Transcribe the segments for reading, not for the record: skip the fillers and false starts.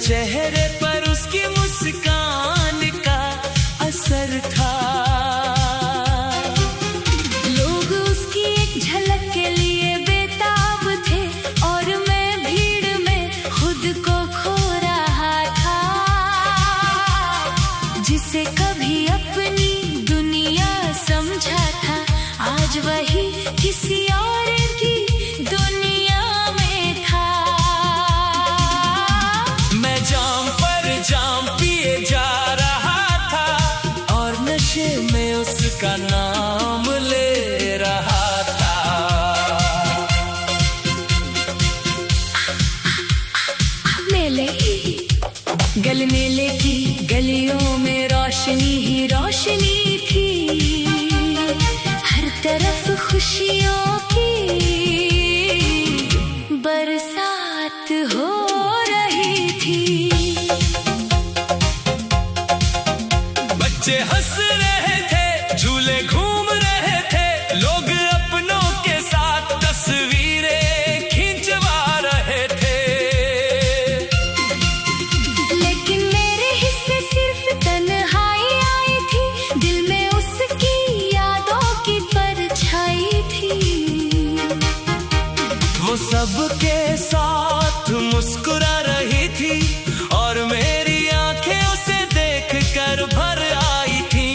चेहरे पर उसकी मुस्कान का असर था। लोग उसकी एक झलक के लिए बेताब थे और मैं भीड़ में खुद को खो रहा था। जिसे कभी अपनी दुनिया समझा था, आज वही किसी और की दुनिया में था। मैं जाम पर जाम पिए जा रहा था और नशे में उसका नाम ले रहा था। मेले गली मेले की गलियों में रोशनी ही रोशनी थी। हर तरफ खुशियों की बरसात हो रही थी। बच्चे हंस रहे थे, झूले घूम रहे थे, लोग अपनों के साथ तस्वीरें खिंचवा रहे थे। लेकिन मेरे हिस्से सिर्फ तन्हाई आई थी, दिल में उसकी यादों की परछाई थी। वो सबके साथ मुस्कुरा रही थी और मेरी आंखें उसे देखकर भर आई थी।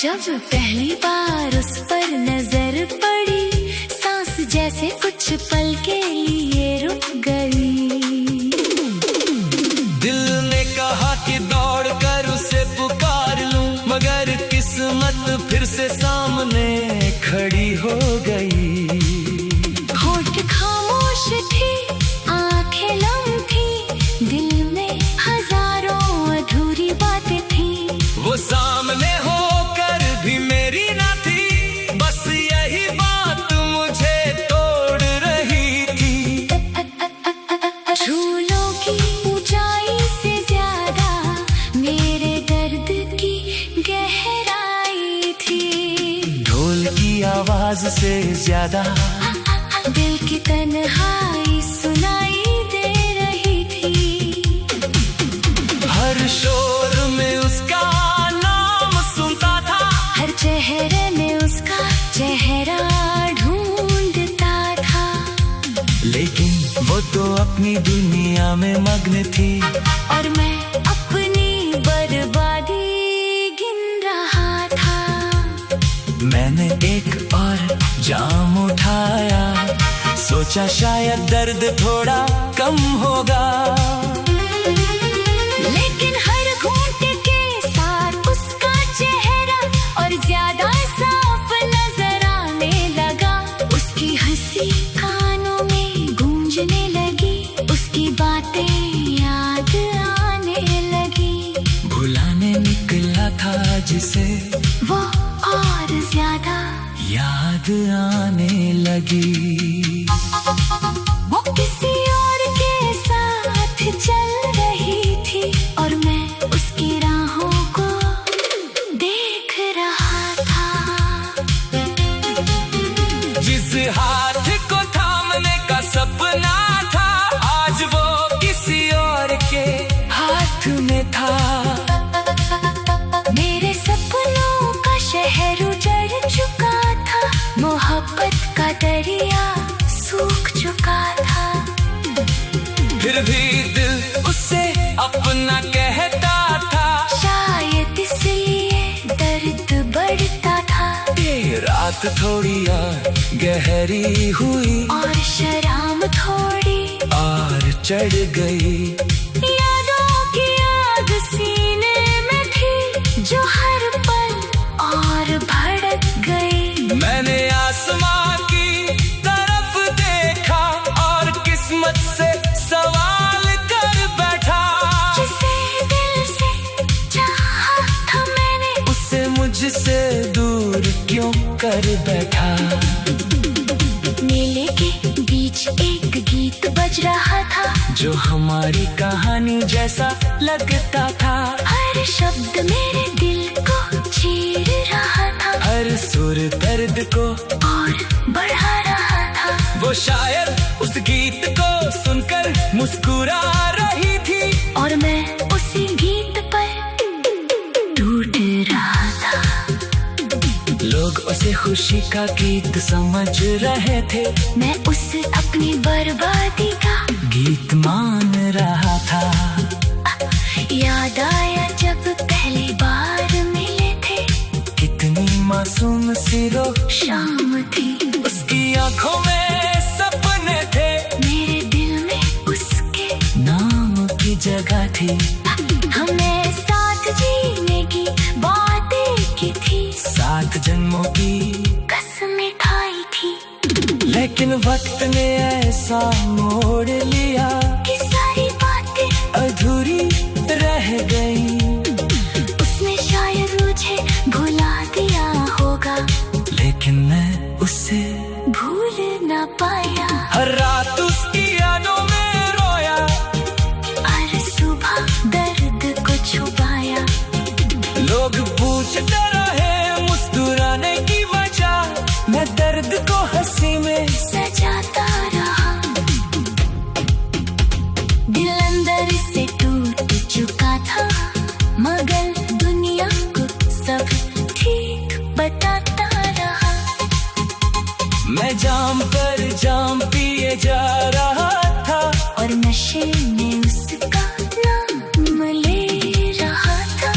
जब पहली बार उस पर नजर पड़ी, सांस जैसे कुछ पल के लिए रुक गई। दिल ने कहा कि दौड़ कर उसे पुकार लूं, मगर किस्मत फिर से सामने खड़ी हो गई। होठ खामोश थे, आंखें लम थी, दिल में हजारों अधूरी बातें थी। वो सामने होकर भी मेरी ना थी, बस यही बात मुझे तोड़ रही थी। झूलों की ऊंचाई से ज्यादा मेरे दर्द की गहराई थी। ढोल की आवाज से ज्यादा दिल की तन्हाई सुनाई दे रही थी। हर शोर में उसका नाम सुनता था, हर चेहरे में उसका चेहरा ढूंढता था। लेकिन वो तो अपनी दुनिया में मग्न थी और मैं अपनी बर्बादी गिन रहा था। मैंने एक और जाम उठाया, सोचा शायद दर्द थोड़ा कम होगा। लेकिन हर घूंट के साथ उसका चेहरा और ज्यादा साफ नजर आने लगा। उसकी हंसी कानों में गूंजने लगी, उसकी बातें याद आने लगी। भुलाने निकला था जिसे वो और ज्यादा याद आने लगी। वो किसी और के साथ चल रही थी और मैं उसकी राहों को देख रहा था। जिस हाथ को थामने का सपना था, आज वो किसी और के हाथ में था। मेरे सपनों का शहर उजड़ चुका था, मोहब्बत का दरिया सूख चुका था। फिर भी दिल उसे अपना कहता था, शायद इसलिए दर्द बढ़ता था। ये रात थोड़ी और गहरी हुई और शराब थोड़ी और चढ़ गई। यादों की आग सीने में थी जो हर पल और भड़क गई। मैंने आसमां की तरफ देखा और किस्मत से सवाल कर बैठा। जिसे दिल से चाहा था मैंने, उसे मुझसे दूर क्यों कर बैठा। मेले के बीच एक गीत बज रहा था जो हमारी कहानी जैसा लगता था। हर शब्द मेरे दिल को चीर रहा था, हर सुर दर्द को और बढ़ा रहा था। वो शायर उस गीत को सुनकर खुशी का गीत समझ रहे थे, मैं उस अपनी बर्बादी का गीत मान रहा था। याद आया जब पहली बार मिले थे, कितनी मासूम सी रो शाम थी। उसकी आंखों में सपने थे, मेरे दिल में उसके नाम की जगह थी। हमने साथ जीने की बातें की थी, 7 जन्मों की कसमें खाई थी। लेकिन वक्त ने ऐसा मोड़ लिया कि सारी बातें अधूरी रह गई। उसने शायद मुझे भुला दिया होगा, लेकिन मैं उसे भूल ना पाया। हर रात उसकी यादों में रोया, हर सुबह दर्द को छुपाया। लोग पूछते रहे मुस्कुराने की वजह, मैं दर्द को हंसी में सजाता रहा। दिल अंदर से टूट चुका था, मगर दुनिया को सब ठीक बताता रहा। मैं जाम पर जाम पिए जा रहा था, और नशे में उसका नाम ले रहा था।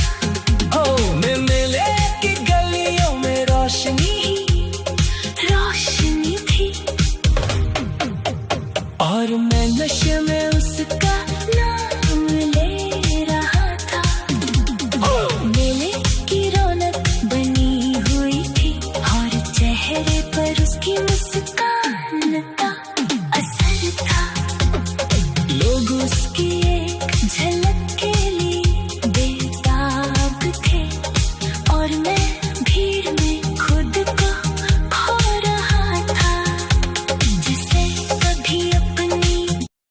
ओ मैं मिले की गलियों में रोशनी रोशनी थी, और मैं नशे में उसका